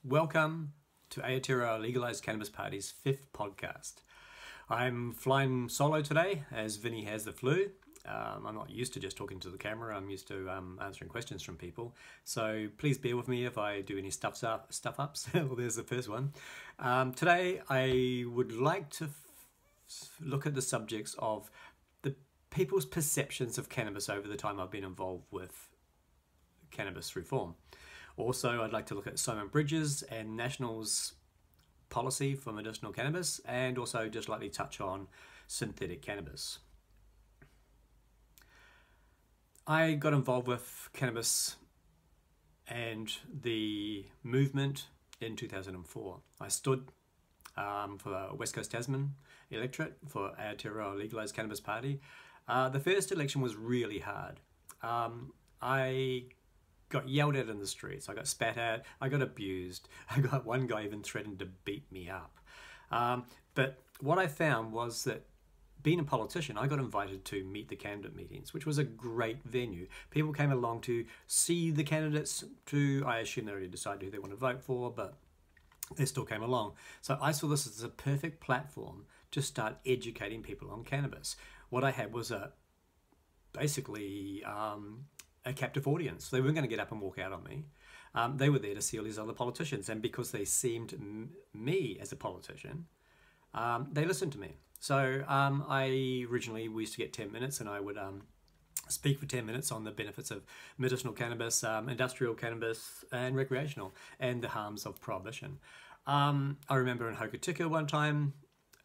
Welcome to Aotearoa Legalised Cannabis Party's 5th podcast. I'm flying solo today as Vinny has the flu. I'm not used to just talking to the camera. I'm used to answering questions from people. So please bear with me if I do any stuff ups. Well, there's the first one. Today I would like to look at the subjects of the people's perceptions of cannabis over the time I've been involved with cannabis reform. Also, I'd like to look at Simon Bridges and National's policy for medicinal cannabis, and also just lightly touch on synthetic cannabis. I got involved with cannabis and the movement in 2004. I stood for the West Coast Tasman electorate for Aotearoa Legalised Cannabis Party. The first election was really hard. I got yelled at in the streets, I got spat at, I got abused. I got one guy even threatened to beat me up. But what I found was that being a politician, I got invited to meet the candidate meetings, which was a great venue. People came along to see the candidates, I assume they already decided who they want to vote for, but they still came along. So I saw this as a perfect platform to start educating people on cannabis. What I had was basically a captive audience. They weren't going to get up and walk out on me. They were there to see all these other politicians, and because they seemed me as a politician, they listened to me. So we used to get 10 minutes, and I would speak for 10 minutes on the benefits of medicinal cannabis, industrial cannabis, and recreational, and the harms of prohibition. I remember in Hokitika one time,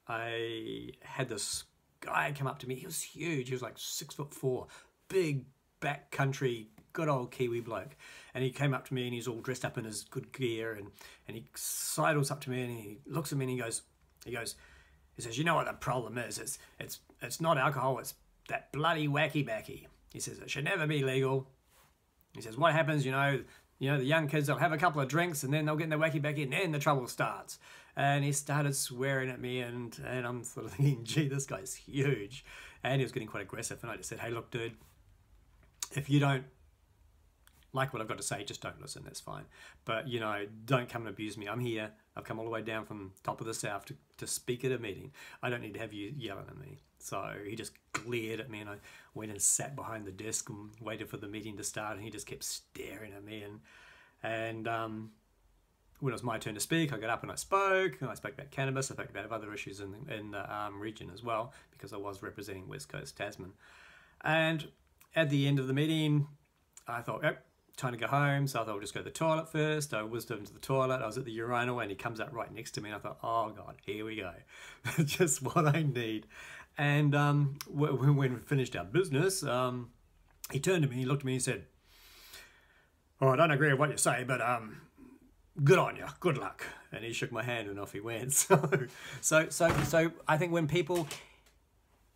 I had this guy come up to me. He was huge. He was like 6'4", big backcountry, good old Kiwi bloke. And he came up to me and he's all dressed up in his good gear, and he sidles up to me and he looks at me and he says, you know what the problem is? It's not alcohol, it's that bloody wacky backy. He says, it should never be legal. He says, what happens, the young kids, they'll have a couple of drinks and then they'll get in the wacky backy and then the trouble starts. And he started swearing at me, and I'm sort of thinking, gee, this guy's huge. And he was getting quite aggressive, and I just said, hey, look, dude, if you don't like what I've got to say, just don't listen, that's fine. But, don't come and abuse me. I'm here. I've come all the way down from top of the south to speak at a meeting. I don't need to have you yelling at me. So he just glared at me, and I went and sat behind the desk and waited for the meeting to start, and he just kept staring at me. And when it was my turn to speak, I got up and I spoke about cannabis, I spoke about other issues in the region as well, because I was representing West Coast Tasman. And at the end of the meeting, I thought, yep, time to go home. So I thought I'll just go to the toilet first. I whizzed into the toilet. I was at the urinal and he comes out right next to me, and I thought, oh God, here we go. Just what I need. And when we finished our business, he turned to me, he looked at me and said, oh, I don't agree with what you say, but good on you, good luck. And he shook my hand and off he went. So I think when people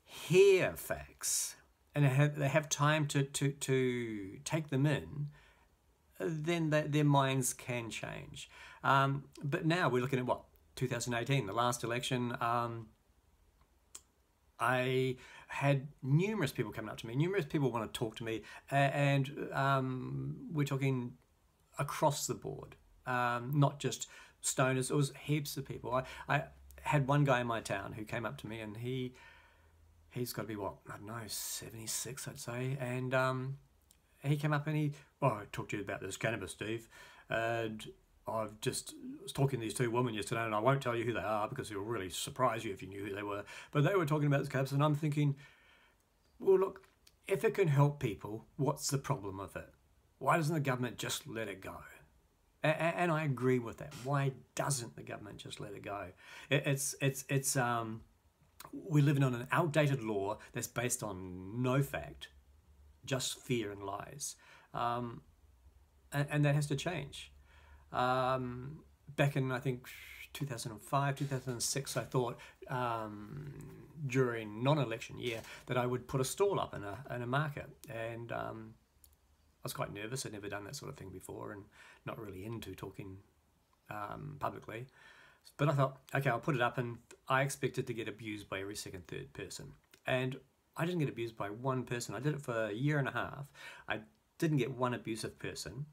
hear facts, and they have time to take them in, then their minds can change. But now we're looking at 2018, the last election. I had numerous people coming up to me. Numerous people want to talk to me, and we're talking across the board, not just stoners. It was heaps of people. I had one guy in my town who came up to me, and he's got to be, I don't know, 76, I'd say. And he came up and I talked to you about this cannabis, Steve. And I was talking to these two women yesterday, and I won't tell you who they are because it will really surprise you if you knew who they were. But they were talking about this cannabis, and I'm thinking, well, look, if it can help people, what's the problem with it? Why doesn't the government just let it go? And I agree with that. Why doesn't the government just let it go? We're living on an outdated law that's based on no fact, just fear and lies. And that has to change. Back in, I think, 2005, 2006, I thought during non-election year that I would put a stall up in a market. And I was quite nervous. I'd never done that sort of thing before, and not really into talking publicly. But I thought, okay, I'll put it up, and I expected to get abused by every second, third person. And I didn't get abused by one person. I did it for a year and a half. I didn't get one abusive person.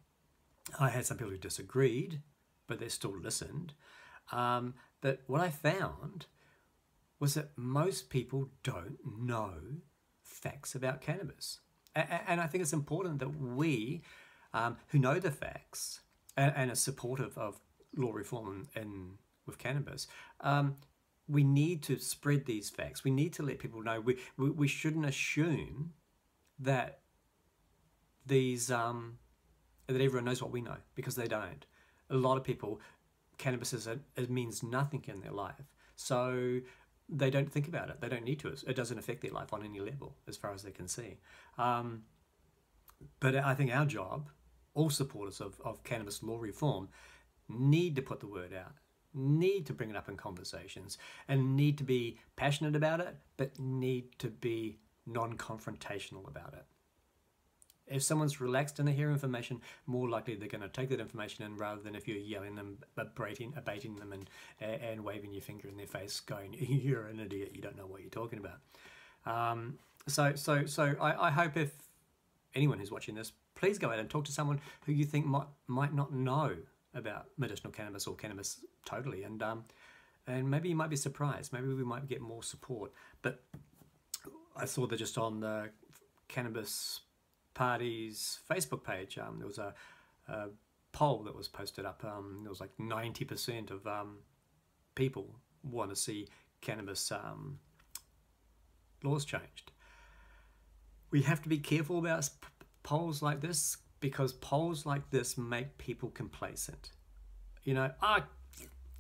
I had some people who disagreed, but they still listened. But what I found was that most people don't know facts about cannabis. And I think it's important that we, who know the facts and are supportive of law reform with cannabis, we need to spread these facts. We need to let people know. We shouldn't assume that that everyone knows what we know, because they don't. A lot of people, cannabis it means nothing in their life, so they don't think about it. They don't need to. It doesn't affect their life on any level, as far as they can see. But I think our job, all supporters of cannabis law reform, need to put the word out, need to bring it up in conversations, and need to be passionate about it, but need to be non-confrontational about it. If someone's relaxed and they hear information, more likely they're going to take that information in, rather than if you're yelling them, abating them, and waving your finger in their face, going, "You're an idiot. You don't know what you're talking about." So I hope if anyone who's watching this, please go out and talk to someone who you think might not know about medicinal cannabis or cannabis totally, and maybe you might be surprised. Maybe we might get more support. But I saw that just on the Cannabis Party's Facebook page, there was a poll that was posted up. It was like 90% of people want to see cannabis laws changed. We have to be careful about polls like this, because polls like this make people complacent. You know,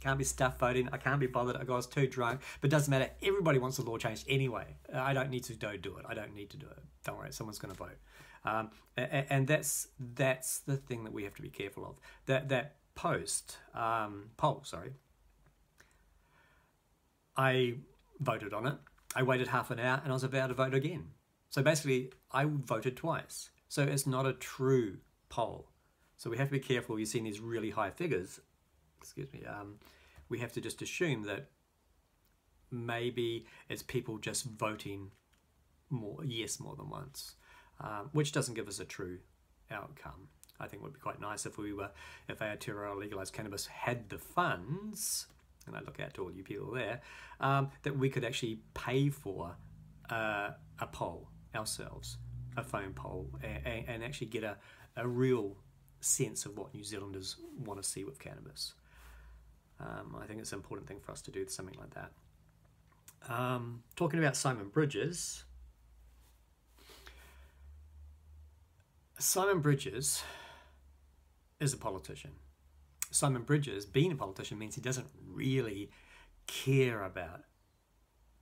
can't be stuff voting, I can't be bothered, I was too drunk, but it doesn't matter, everybody wants the law changed anyway. I don't need to do it, I don't need to do it. Don't worry, someone's going to vote. And that's the thing that we have to be careful of. That poll, I voted on it, I waited half an hour, and I was about to vote again. So basically, I voted twice. So it's not a true poll. So we have to be careful. You've seen these really high figures. Excuse me. We have to just assume that maybe it's people just voting more than once, which doesn't give us a true outcome. I think it would be quite nice if Aotearoa legalised cannabis had the funds, and I look out to all you people there, that we could actually pay for a poll ourselves, a phone poll, and actually get a real sense of what New Zealanders want to see with cannabis. I think it's an important thing for us to do something like that. Talking about Simon Bridges. Simon Bridges is a politician. Simon Bridges, being a politician, means he doesn't really care about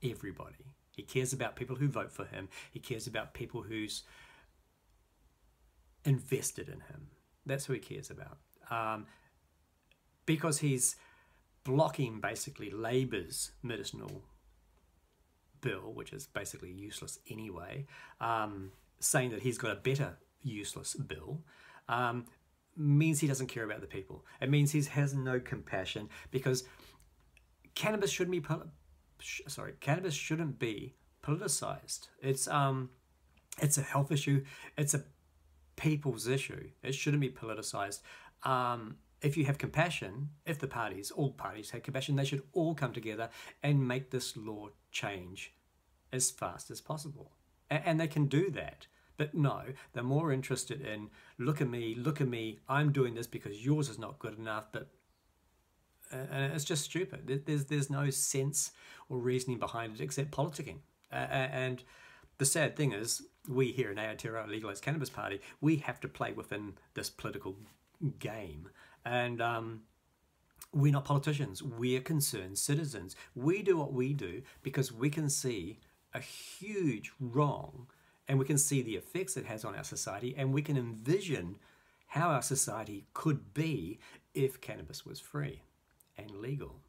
everybody. He cares about people who vote for him. He cares about people who's invested in him. That's who he cares about. Because he's blocking basically Labour's medicinal bill, which is basically useless anyway, saying that he's got a better useless bill, means he doesn't care about the people. It means he has no compassion, because cannabis shouldn't be politicized. It's a health issue. It's a people's issue. It shouldn't be politicized. If you have compassion, if all parties have compassion, they should all come together and make this law change as fast as possible. And they can do that. But no, they're more interested in, look at me, I'm doing this because yours is not good enough, and it's just stupid. There's no sense or reasoning behind it except politicking. And the sad thing is, we here in Aotearoa Legalised Cannabis Party, we have to play within this political game. And we're not politicians. We're concerned citizens. We do what we do because we can see a huge wrong, and we can see the effects it has on our society, and we can envision how our society could be if cannabis was free and legal.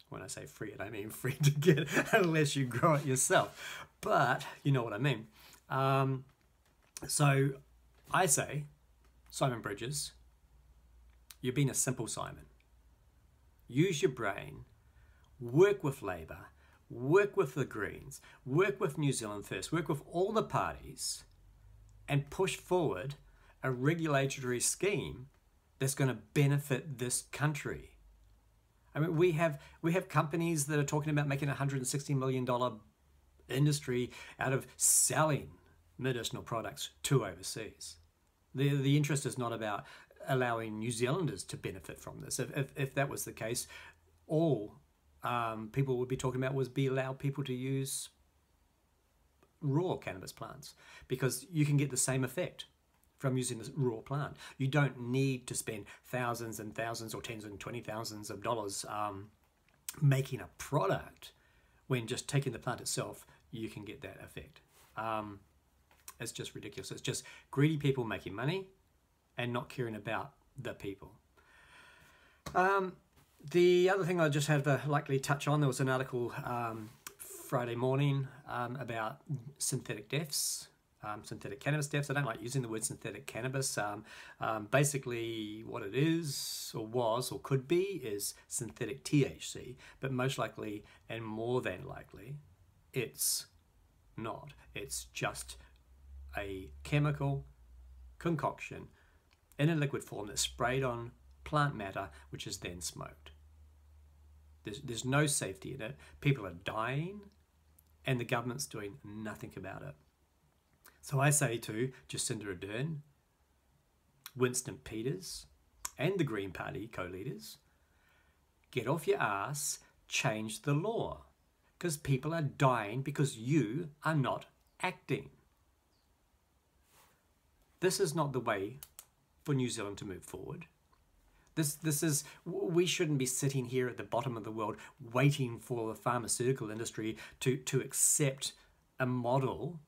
When I say free, I don't mean free to get unless you grow it yourself. But you know what I mean. So I say, Simon Bridges, you've been a simple Simon. Use your brain, work with Labour, work with the Greens, work with New Zealand First, work with all the parties, and push forward a regulatory scheme that's going to benefit this country. I mean, we have companies that are talking about making a $160 million industry out of selling medicinal products to overseas. The interest is not about allowing New Zealanders to benefit from this. If that was the case, all people would be talking about was be allowed people to use raw cannabis plants, because you can get the same effect from using this raw plant. You don't need to spend thousands and thousands or tens and 20 thousands of dollars making a product, when just taking the plant itself, you can get that effect. It's just ridiculous. It's just greedy people making money and not caring about the people. The other thing I just had to likely touch on, there was an article Friday morning about synthetic deaths, synthetic cannabis deaths. I don't like using the word synthetic cannabis. Basically what it is, or was, or could be, is synthetic THC, but most likely and more than likely it's not. It's just a chemical concoction in a liquid form that's sprayed on plant matter, which is then smoked. There's no safety in it. People are dying, and the government's doing nothing about it. So I say to Jacinda Ardern, Winston Peters, and the Green Party co-leaders, get off your ass, change the law, because people are dying because you are not acting. This is not the way for New Zealand to move forward. We shouldn't be sitting here at the bottom of the world waiting for the pharmaceutical industry to accept a model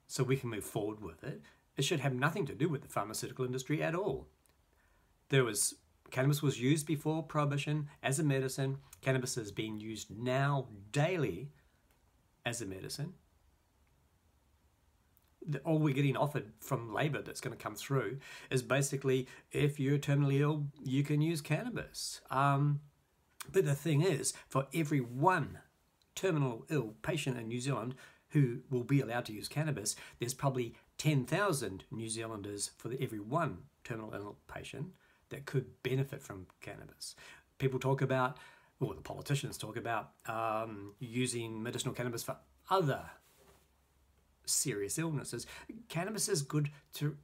so we can move forward with it. It should have nothing to do with the pharmaceutical industry at all. Cannabis was used before Prohibition as a medicine. Cannabis is being used now daily as a medicine. All we're getting offered from Labor that's going to come through is basically, if you're terminally ill, you can use cannabis. But the thing is, for every one terminal ill patient in New Zealand who will be allowed to use cannabis, there's probably 10,000 New Zealanders for every one terminal ill patient that could benefit from cannabis. People talk about, or the politicians talk about, using medicinal cannabis for other serious illnesses. Cannabis is good to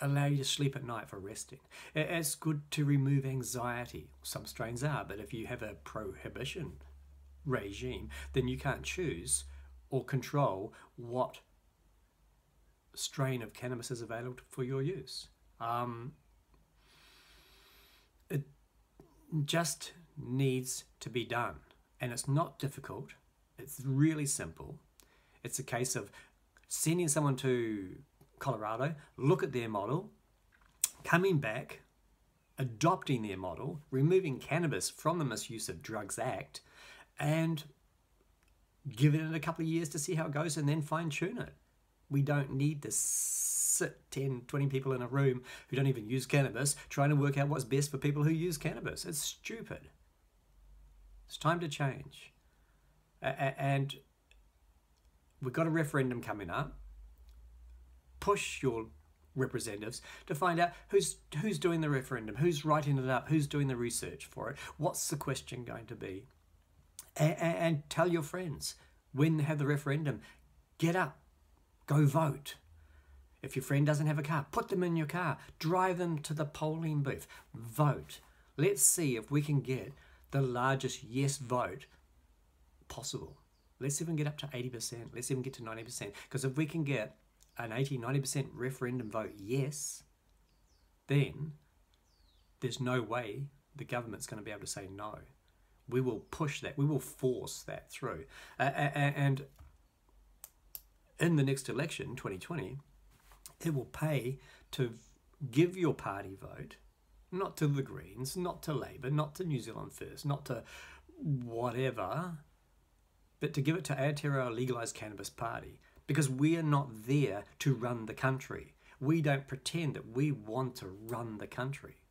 allow you to sleep at night for resting. It's good to remove anxiety. Some strains are, but if you have a prohibition regime, then you can't choose or control what strain of cannabis is available for your use. It just needs to be done, and it's not difficult. It's really simple. It's a case of sending someone to Colorado, look at their model, coming back, adopting their model, removing cannabis from the Misuse of Drugs Act, and giving it a couple of years to see how it goes, and then fine-tune it. We don't need to sit 10, 20 people in a room who don't even use cannabis trying to work out what's best for people who use cannabis. It's stupid. It's time to change. And we've got a referendum coming up. Push your representatives to find out who's doing the referendum, who's writing it up, who's doing the research for it, what's the question going to be. And tell your friends, when they have the referendum, get up, go vote. If your friend doesn't have a car, put them in your car, drive them to the polling booth, vote. Let's see if we can get the largest yes vote possible. Let's even get up to 80%. Let's even get to 90%. Because if we can get an 80-90% referendum vote yes, then there's no way the government's going to be able to say no. We will push that. We will force that through. And in the next election, 2020, it will pay to give your party vote, not to the Greens, not to Labor, not to New Zealand First, not to whatever, but to give it to Aotearoa Legalised Cannabis Party, because we are not there to run the country. We don't pretend that we want to run the country.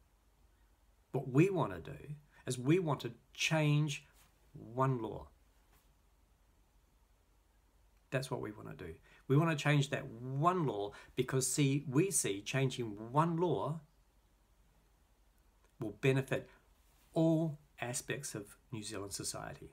What we want to do is we want to change one law. That's what we want to do. We want to change that one law because we see changing one law will benefit all aspects of New Zealand society.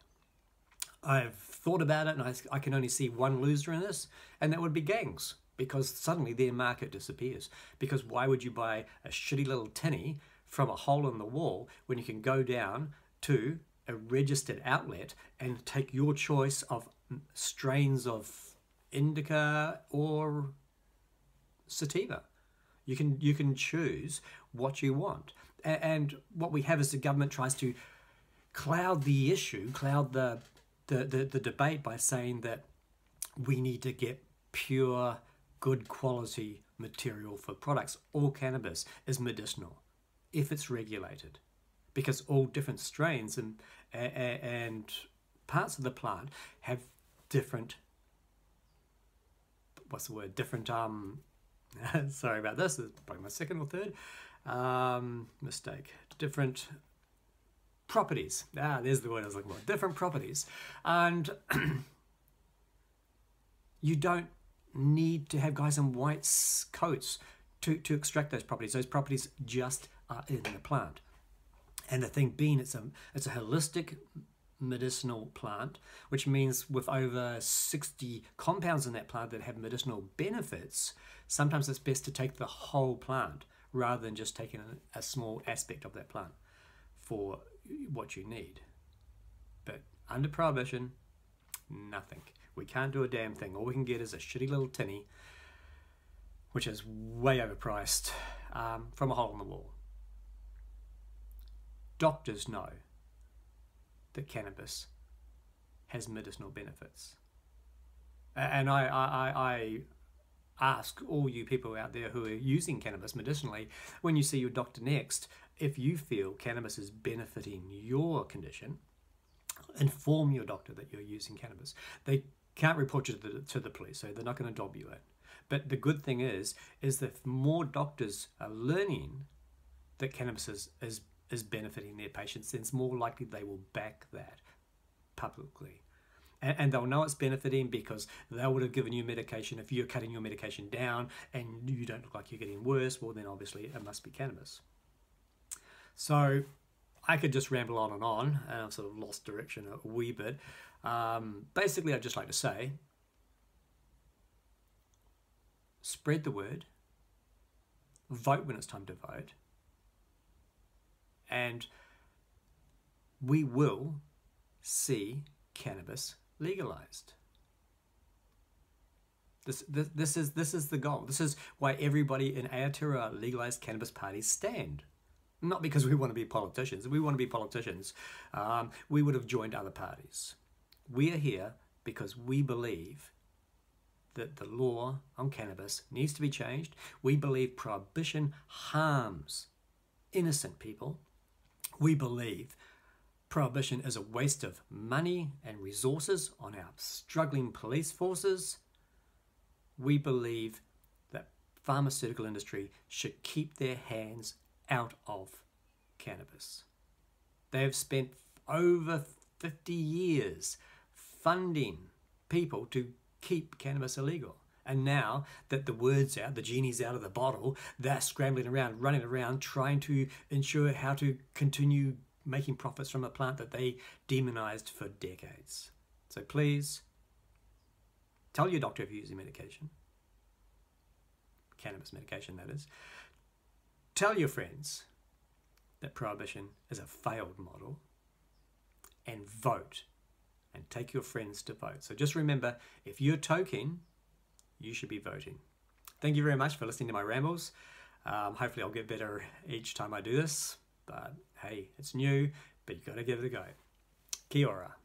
I've thought about it, and I can only see one loser in this, and that would be gangs, because suddenly their market disappears. Because why would you buy a shitty little tinny from a hole in the wall when you can go down to a registered outlet and take your choice of strains of indica or sativa? You can choose what you want. And what we have is the government tries to cloud the issue, cloud the debate by saying that we need to get pure, good quality material for products. All cannabis is medicinal if it's regulated, because all different strains and parts of the plant have different, different, sorry about this, it's probably my second or third mistake, different properties. There's the word I was looking for. Different properties. And you don't need to have guys in white coats to extract those properties. Those properties just are in the plant. And the thing being, it's a holistic medicinal plant, which means with over 60 compounds in that plant that have medicinal benefits, sometimes it's best to take the whole plant rather than just taking a small aspect of that plant for what you need. But under prohibition, nothing. We can't do a damn thing. All we can get is a shitty little tinny, which is way overpriced, from a hole in the wall. Doctors know that cannabis has medicinal benefits. And I ask all you people out there who are using cannabis medicinally, when you see your doctor next, if you feel cannabis is benefiting your condition, inform your doctor that you're using cannabis. They can't report you to the police, so they're not going to dob you in. But the good thing is that if more doctors are learning that cannabis is benefiting their patients, then it's more likely they will back that publicly. And they'll know it's benefiting because they would have given you medication. If you're cutting your medication down and you don't look like you're getting worse, well, then obviously it must be cannabis. So I could just ramble on, and I've sort of lost direction a wee bit. Basically, I'd just like to say, spread the word, vote when it's time to vote, and we will see cannabis legalized. This is the goal. This is why everybody in Aotearoa legalized cannabis parties stand. Not because we want to be politicians. If we want to be politicians, we would have joined other parties. We are here because we believe that the law on cannabis needs to be changed. We believe prohibition harms innocent people. We believe prohibition is a waste of money and resources on our struggling police forces. We believe that pharmaceutical industry should keep their hands out of cannabis. They have spent over 50 years funding people to keep cannabis illegal. And now that the word's out, the genie's out of the bottle, they're scrambling around, running around, trying to ensure how to continue making profits from a plant that they demonized for decades. So please, tell your doctor if you're using medication. Cannabis medication, that is. Tell your friends that prohibition is a failed model, and vote, and take your friends to vote. So just remember, if you're toking, you should be voting. Thank you very much for listening to my rambles. Hopefully I'll get better each time I do this, but hey, it's new, but you got to give it a go. Kia ora.